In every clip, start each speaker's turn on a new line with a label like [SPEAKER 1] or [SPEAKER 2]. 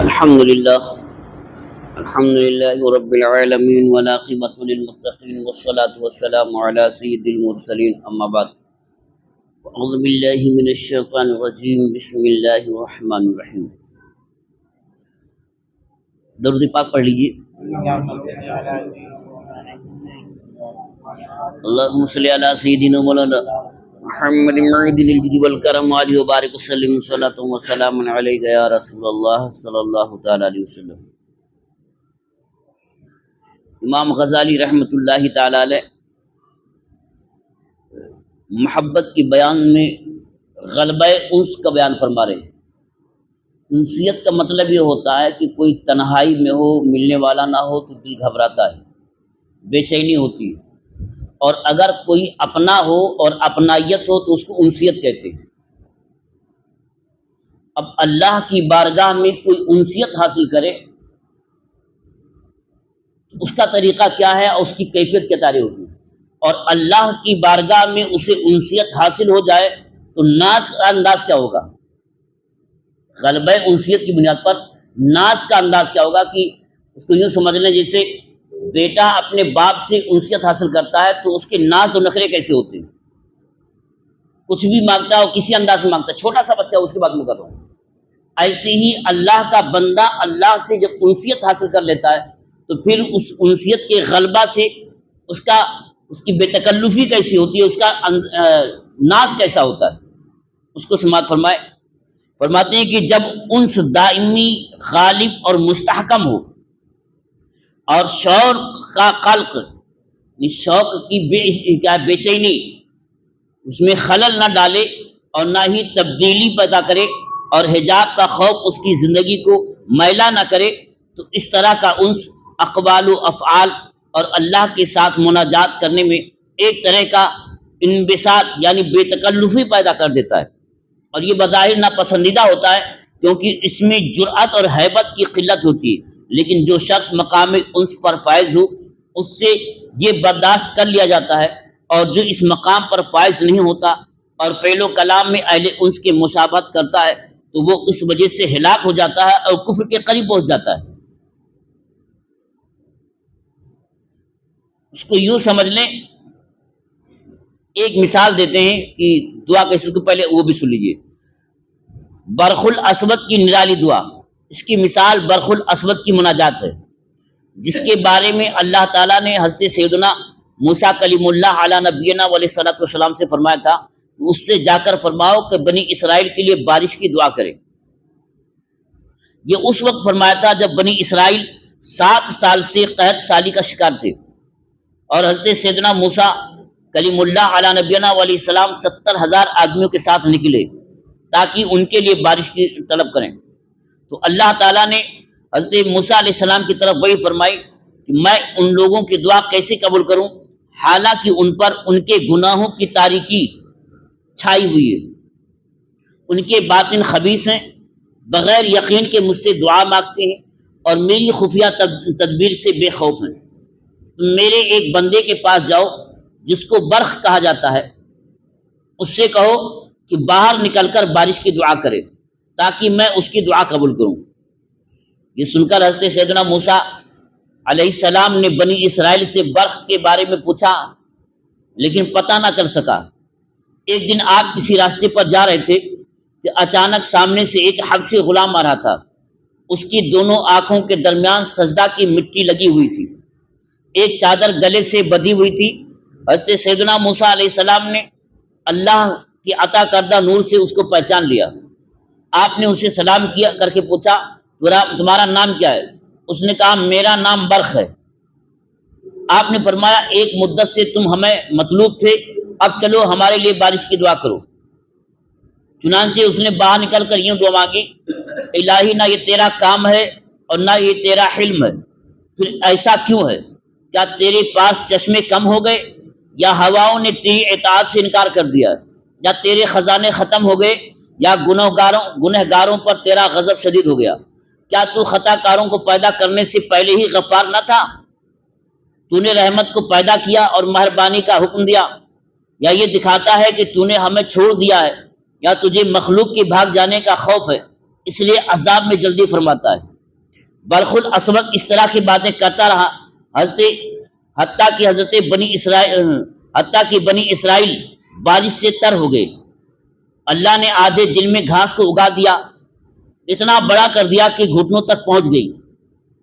[SPEAKER 1] الحمد لله الحمد لله رب العالمين والعاقبة للمتقين والصلاة والسلام على سيد المرسلين أما بعد أعوذ بالله من الشيطان الرجيم بسم الله الرحمن الرحيم درود پاک پڑھ لیجیے. اللهم صل على سيدنا مولانا محمد معدن الجد والكرم عليه وبارك وسلم صلاة وسلام عليك يا رسول الله صلی اللہ تعالی علیہ وسلم. امام غزالی رحمۃ اللہ تعالی علیہ محبت کے بیان میں غلبہ انس کا بیان فرما رہے ہیں. انسیت کا مطلب یہ ہوتا ہے کہ کوئی تنہائی میں ہو، ملنے والا نہ ہو تو دل گھبراتا ہے، بے چینی ہوتی ہے، اور اگر کوئی اپنا ہو اور اپنائیت ہو تو اس کو انسیت کہتے ہیں. اب اللہ کی بارگاہ میں کوئی انسیت حاصل کرے تو اس کا طریقہ کیا ہے اور اس کی کیفیت کیا طرح ہوگی، اور اللہ کی بارگاہ میں اسے انسیت حاصل ہو جائے تو ناز کا انداز کیا ہوگا. غلبہ انسیت کی بنیاد پر ناز کا انداز کیا ہوگا کہ اس کو یوں سمجھ لیں جیسے بیٹا اپنے باپ سے انسیت حاصل کرتا ہے تو اس کے ناز و نخرے کیسے ہوتے ہیں. کچھ بھی مانگتا ہے اور کسی انداز میں مانگتا ہے، چھوٹا سا بچہ اس کے بات میں کر رہا ہوں. ایسے ہی اللہ کا بندہ اللہ سے جب انسیت حاصل کر لیتا ہے تو پھر اس انسیت کے غلبہ سے اس کی بے تکلفی کیسی ہوتی ہے، اس کا ناز کیسا ہوتا ہے، اس کو سماعت فرماتے ہیں کہ جب انس دائمی غالب اور مستحکم ہو اور شوق کا قلق شوق کی بے چینی اس میں خلل نہ ڈالے اور نہ ہی تبدیلی پیدا کرے اور حجاب کا خوف اس کی زندگی کو میلا نہ کرے، تو اس طرح کا انس اقوال و افعال اور اللہ کے ساتھ مناجات کرنے میں ایک طرح کا انبساط یعنی بے تکلفی پیدا کر دیتا ہے، اور یہ بظاہر ناپسندیدہ ہوتا ہے کیونکہ اس میں جرأت اور ہیبت کی قلت ہوتی ہے. لیکن جو شخص مقام انس پر فائز ہو اس سے یہ برداشت کر لیا جاتا ہے، اور جو اس مقام پر فائز نہیں ہوتا اور فعل و کلام میں اہل انس کے مشابہت کرتا ہے تو وہ اس وجہ سے ہلاک ہو جاتا ہے اور کفر کے قریب پہنچ جاتا ہے. اس کو یوں سمجھ لیں، ایک مثال دیتے ہیں کہ دعا کیسے، کو پہلے وہ بھی سن لیجیے. برخ الاسود کی نرالی دعا، اس کی مثال برخ الاسود کی مناجات ہے، جس کے بارے میں اللہ تعالیٰ نے حضرت سیدنا موسیٰ کلیم اللہ علی نبینا علیہ الصلوۃ والسلام سے فرمایا تھا اس سے جا کر فرماؤ کہ بنی اسرائیل کے لیے بارش کی دعا کرے. یہ اس وقت فرمایا تھا جب بنی اسرائیل 7 سال سے قحط سالی کا شکار تھے، اور حضرت سیدنا موسیٰ کلیم اللہ علی نبینا علیہ السلام 70,000 آدمیوں کے ساتھ نکلے تاکہ ان کے لیے بارش کی طلب کریں. تو اللہ تعالیٰ نے حضرت موسیٰ علیہ السلام کی طرف وہی فرمائی کہ میں ان لوگوں کی دعا کیسے قبول کروں حالانکہ ان پر ان کے گناہوں کی تاریکی چھائی ہوئی ہے، ان کے باطن خبیث ہیں، بغیر یقین کے مجھ سے دعا مانگتے ہیں اور میری خفیہ تدبیر سے بے خوف ہیں. میرے ایک بندے کے پاس جاؤ جس کو برخ کہا جاتا ہے، اس سے کہو کہ باہر نکل کر بارش کی دعا کرے تاکہ میں اس کی دعا قبول کروں. یہ سن کر حضرت سیدنا موسیٰ علیہ السلام نے بنی اسرائیل سے برخ کے بارے میں پوچھا لیکن پتہ نہ چل سکا. ایک دن آپ کسی راستے پر جا رہے تھے کہ اچانک سامنے سے ایک حبشی غلام آ رہا تھا. اس کی دونوں آنکھوں کے درمیان سجدہ کی مٹی لگی ہوئی تھی، ایک چادر گلے سے بندھی ہوئی تھی. حضرت سیدنا موسیٰ علیہ السلام نے اللہ کی عطا کردہ نور سے اس کو پہچان لیا. آپ نے اسے سلام کیا کر کے پوچھا تمہارا نام کیا ہے؟ اس نے کہا میرا نام برخ ہے. آپ نے فرمایا ایک مدت سے تم ہمیں مطلوب تھے، اب چلو ہمارے لیے بارش کی دعا کرو. چنانچہ اس نے باہر نکل کر یوں دعا مانگی، الہی نہ یہ تیرا کام ہے اور نہ یہ تیرا حلم ہے، پھر ایسا کیوں ہے؟ کیا تیرے پاس چشمے کم ہو گئے، یا ہواؤں نے تیری اطاعت سے انکار کر دیا، یا تیرے خزانے ختم ہو گئے، یا گنہگاروں پر تیرا غضب شدید ہو گیا؟ کیا تو خطا کاروں کو پیدا کرنے سے پہلے ہی غفار نہ تھا؟ تو نے رحمت کو پیدا کیا اور مہربانی کا حکم دیا، یا یہ دکھاتا ہے کہ تو نے ہمیں چھوڑ دیا ہے، یا تجھے مخلوق کے بھاگ جانے کا خوف ہے اس لیے عذاب میں جلدی فرماتا ہے؟ برخ الاسود اس طرح کی باتیں کرتا رہا حتیٰ کہ بنی اسرائیل بارش سے تر ہو گئے۔ اللہ نے آدھے دن میں گھاس کو اگا دیا، اتنا بڑا کر دیا کہ گھٹنوں تک پہنچ گئی۔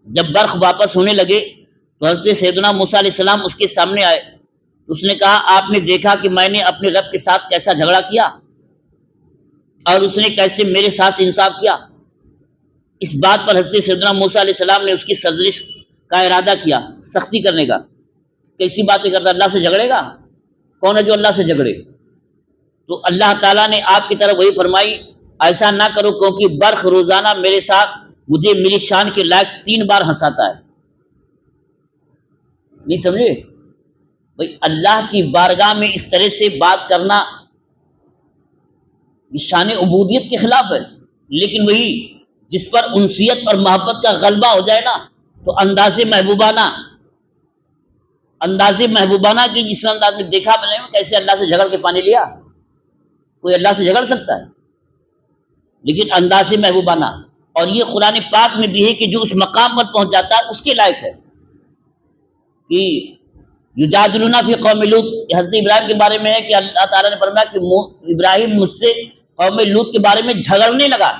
[SPEAKER 1] جب برق واپس ہونے لگے تو حضرت سیدنا موسیٰ علیہ السلام اس کے سامنے آئے تو اس نے کہا، آپ نے دیکھا کہ میں نے اپنے رب کے ساتھ کیسا جھگڑا کیا اور اس نے کیسے میرے ساتھ انصاف کیا؟ اس بات پر حضرت سیدنا موسیٰ علیہ السلام نے اس کی سرزنش کا ارادہ کیا، سختی کرنے کا۔ کیسی باتیں کرتا، اللہ سے جھگڑے گا؟ کون ہے جو اللہ سے جھگڑے؟ تو اللہ تعالیٰ نے آپ کی طرف وہی فرمائی، ایسا نہ کرو، کیونکہ برق روزانہ میرے ساتھ مجھے میری شان کے لائق 3 بار ہنساتا ہے۔ نہیں سمجھے بھائی؟ اللہ کی بارگاہ میں اس طرح سے بات کرنا یہ شان عبودیت کے خلاف ہے، لیکن وہی جس پر انسیت اور محبت کا غلبہ ہو جائے نا، تو انداز محبوبانہ کی جس انداز میں دیکھا میں نے کیسے اللہ سے جھگڑ کے پانی لیا۔ کوئی اللہ سے جھگڑ سکتا ہے؟ لیکن انداز محبوبانہ، اور یہ قرآن پاک میں بھی ہے کہ جو اس مقام پر پہنچ جاتا ہے اس کے لائق ہے کہ یجادلون فی قوم لوط۔ حضرت ابراہیم کے بارے میں ہے کہ اللہ تعالیٰ نے فرمایا کہ ابراہیم مجھ سے قوم لوط کے بارے میں جھگڑنے لگا۔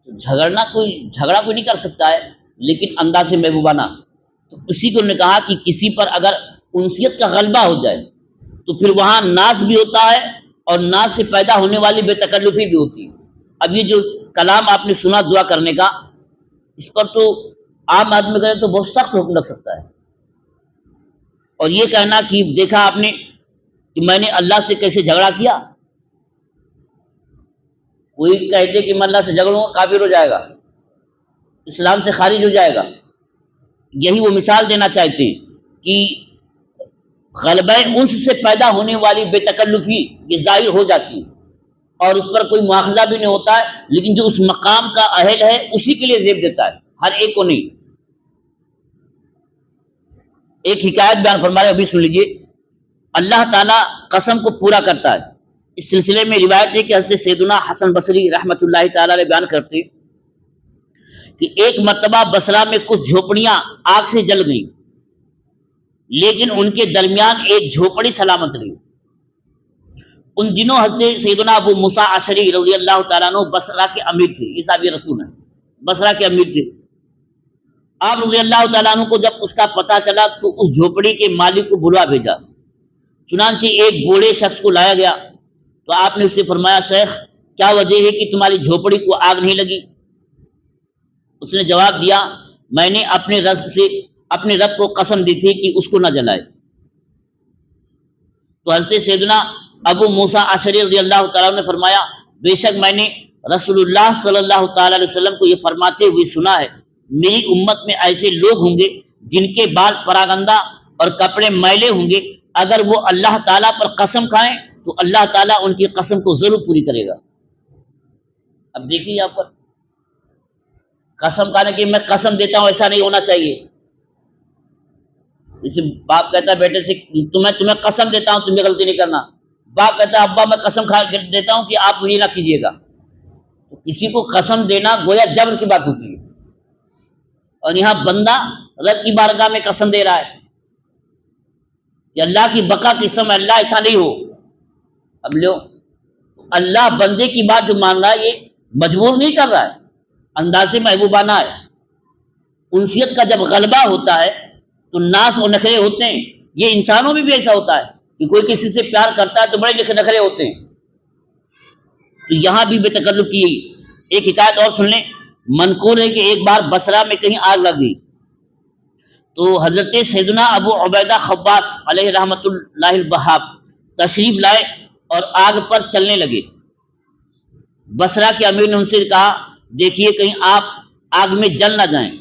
[SPEAKER 1] جھگڑا کوئی نہیں کر سکتا ہے، لیکن انداز محبوبانہ۔ تو اسی کو نے کہا کہ کسی پر اگر انسیت کا غلبہ ہو جائے تو پھر وہاں ناز بھی ہوتا ہے، اور ناز سے پیدا ہونے والی بے تکلفی بھی ہوتی ہے۔ اب یہ جو کلام آپ نے سنا دعا کرنے کا، اس پر تو عام آدمی کرے تو بہت سخت حکم لگ سکتا ہے۔ اور یہ کہنا کہ دیکھا آپ نے کہ میں نے اللہ سے کیسے جھگڑا کیا، کوئی کہتے کہ میں اللہ سے جھگڑوں گا کافر ہو جائے گا، اسلام سے خارج ہو جائے گا۔ یہی وہ مثال دینا چاہتے ہیں کہ غلبہ انس سے پیدا ہونے والی بے تکلفی یہ ظاہر ہو جاتی ہے، اور اس پر کوئی مواخذہ بھی نہیں ہوتا ہے، لیکن جو اس مقام کا اہل ہے اسی کے لیے زیب دیتا ہے، ہر ایک کو نہیں۔ ایک حکایت بیان فرما رہے، ابھی سن لیجیے۔ اللہ تعالیٰ قسم کو پورا کرتا ہے۔ اس سلسلے میں روایت ہے کہ حضرت سیدنا حسن بصری رحمۃ اللہ تعالیٰ علیہ بیان کرتے کہ ایک مرتبہ بصرہ میں کچھ جھوپڑیاں آگ سے جل گئیں، لیکن ان کے درمیان ایک جھوپڑی سلامت رہی۔ ان دنوں حضرت سیدنا ابو موسیٰ اشعری رضی اللہ تعالیٰ عنہ بصرہ کے امیر تھے، یہ صحابی رسول ہیں، بصرہ کے امیر تھے۔ آپ رضی اللہ تعالیٰ عنہ کو جب اس کا پتہ چلا تو اس جھوپڑی کے مالک کو بلوا بھیجا۔ چنانچہ ایک بوڑھے شخص کو لایا گیا تو آپ نے اس سے فرمایا، شیخ کیا وجہ ہے کہ تمہاری جھوپڑی کو آگ نہیں لگی؟ اس نے جواب دیا، میں نے اپنے رب کو قسم دی تھی کہ اس کو نہ جلائے۔ تو حضرت سیدنا ابو موسیٰ اشعری رضی اللہ تعالیٰ عنہ نے فرمایا، بے شک میں نے رسول اللہ صلی اللہ تعالیٰ علیہ وسلم کو یہ فرماتے ہوئے سنا ہے، میری امت میں ایسے لوگ ہوں گے جن کے بال پراگندہ اور کپڑے میلے ہوں گے، اگر وہ اللہ تعالیٰ پر قسم کھائیں تو اللہ تعالیٰ ان کی قسم کو ضرور پوری کرے گا۔ اب دیکھیے یہاں پر قسم کھانے کی، میں قسم دیتا ہوں، ایسا نہیں ہونا چاہیے۔ جیسے باپ کہتا ہے بیٹے سے، تمہیں قسم دیتا ہوں تمہیں غلطی نہیں کرنا، باپ کہتا ہے ابا میں قسم کھا دیتا ہوں کہ آپ یہ نہ کیجیے گا۔ تو کسی کو قسم دینا گویا جبر کی بات ہوتی ہے، اور یہاں بندہ رب کی بارگاہ میں قسم دے رہا ہے کہ اللہ کی بقا قسم ہے، اللہ ایسا نہیں ہو۔ اب لو اللہ بندے کی بات جو مان رہا ہے یہ مجبور نہیں کر رہا ہے، انداز محبوبانہ ہے۔ انسیت کا جب غلبہ ہوتا ہے تو ناز اور نخرے ہوتے ہیں، یہ انسانوں میں بھی ایسا ہوتا ہے کہ کوئی کسی سے پیار کرتا ہے تو بڑے نخرے ہوتے ہیں، تو یہاں بھی بے تکلف کی۔ ایک حکایت اور سن لیں، منقول ہے کہ ایک بار بصرہ میں کہیں آگ لگ گئی تو حضرت سیدنا ابو عبیدہ خباس علیہ رحمۃ اللہ الوہاب تشریف لائے اور آگ پر چلنے لگے۔ بصرہ کے امیر نے ان سے کہا، دیکھیے کہیں آپ آگ میں جل نہ جائیں۔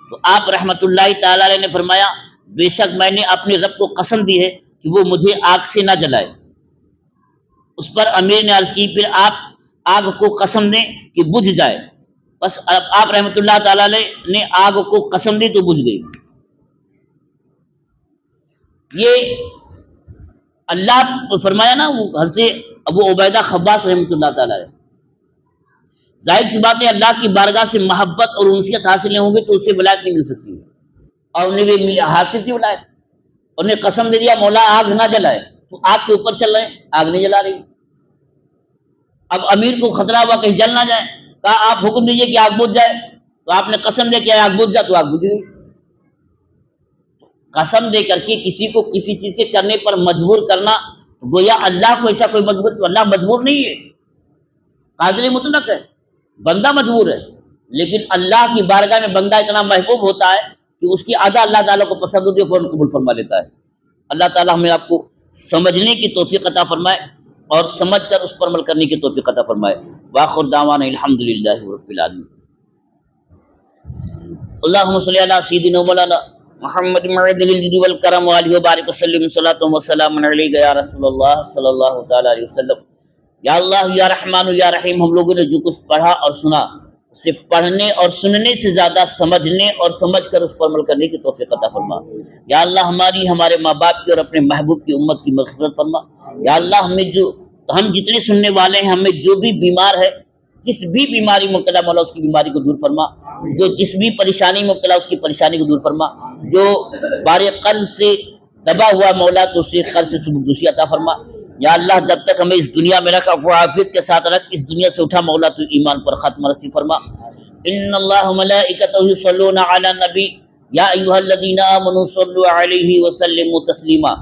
[SPEAKER 1] تو آپ رحمۃ اللہ تعالی علیہ نے فرمایا، بے شک میں نے اپنے رب کو قسم دی ہے کہ وہ مجھے آگ سے نہ جلائے۔ اس پر امیر نے عرض کی، پھر آپ آگ کو قسم دیں کہ بجھ جائے۔ بس آپ رحمۃ اللہ تعالی علیہ نے آگ کو قسم دی تو بجھ گئی۔ یہ اللہ فرمایا نا، وہ حضرت ابو عبیدہ خباس رحمۃ اللہ تعالی علیہ، ظاہر سی بات ہے اللہ کی بارگاہ سے محبت اور انسیت حاصل نہیں ہوگی تو اسے ولایت نہیں مل سکتی ہے، اور انہیں بھی حاصل تھی ولایت. انہیں قسم دے دیا مولا آگ نہ جلائے، تو آگ کے اوپر چل رہے ہیں، آگ نہیں جلا رہی. اب امیر کو خطرہ ہوا کہیں جل نہ جائے، کہا آپ حکم دیجئے کہ آگ بجھ جائے، تو آپ نے قسم دے کہ آگ بجھ جائے، تو آگ بجھ گئی. قسم دے کر کے کسی کو کسی چیز کے کرنے پر مجبور کرنا، گویا اللہ کو ایسا کوئی مجبور، تو اللہ مجبور نہیں ہے، قادر مطلق ہے، بندہ مجبور ہے. لیکن اللہ کی بارگاہ میں بندہ اتنا محبوب ہوتا ہے کہ اس کی ادا اللہ تعالیٰ کو پسند ہوتی ہے، فوراً قبول فرما لیتا ہے. اللہ تعالیٰ ہمیں آپ کو سمجھنے کی توفیق عطا فرمائے اور سمجھ کر اس پر عمل کرنے کی توفیق عطا فرمائے. وآخر دعوانا الحمدللہ رب العالمین. اللہم صلی علی سیدنا مولانا محمد معدن الجود والکرم وآلہ وبارک وسلم صلاۃ وسلام علیک یا رسول اللہ صلی اللہ تعالی علیہ وسلم. یا اللہ یا رحمان یا رحیم، ہم لوگوں نے جو کچھ پڑھا اور سنا اسے پڑھنے اور سننے سے زیادہ سمجھنے اور سمجھ کر اس پر عمل کرنے کی توفیق عطا فرما. یا اللہ ہماری، ہمارے ماں باپ کی اور اپنے محبوب کی امت کی مغفرت فرما. یا اللہ ہم جتنے سننے والے ہیں، ہمیں جو بھی بیمار ہے، جس بھی بیماری مبتلا مولا اس کی بیماری کو دور فرما، جو جس بھی پریشانی مبتلا اس کی پریشانی کو دور فرما، جو بار قرض سے دبا ہوا مولا تو اسے قرض سے سبکدوشی عطا فرما. یا اللہ جب تک ہمیں اس دنیا میں رکھ عفو عافیت کے ساتھ رکھ، اس دنیا سے اٹھا مولا تو ایمان پر ختم رسی فرما. ان اللہ ملائکتہ یصلون علی النبی یا ایھا الذین آمنوا صلوا علیہ وسلموا تسلیما.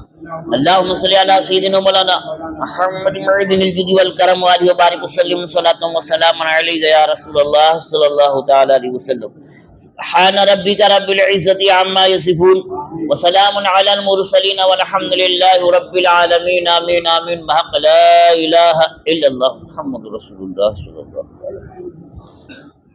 [SPEAKER 1] اللہم صلی علی سیدنا مولانا محمد معدن الجود والکرم وآلہ وبارک وسلم صلاۃ وسلام علیک یا رسول اللہ صلی اللہ تعالی علیہ وسلم. سبحان ربک رب العزۃ عما یصفون وسلام علی المرسلین والحمد للہ رب العالمین. آمین آمین بحق لا الہ الا اللہ محمد رسول اللہ صلی اللہ علیہ وسلم.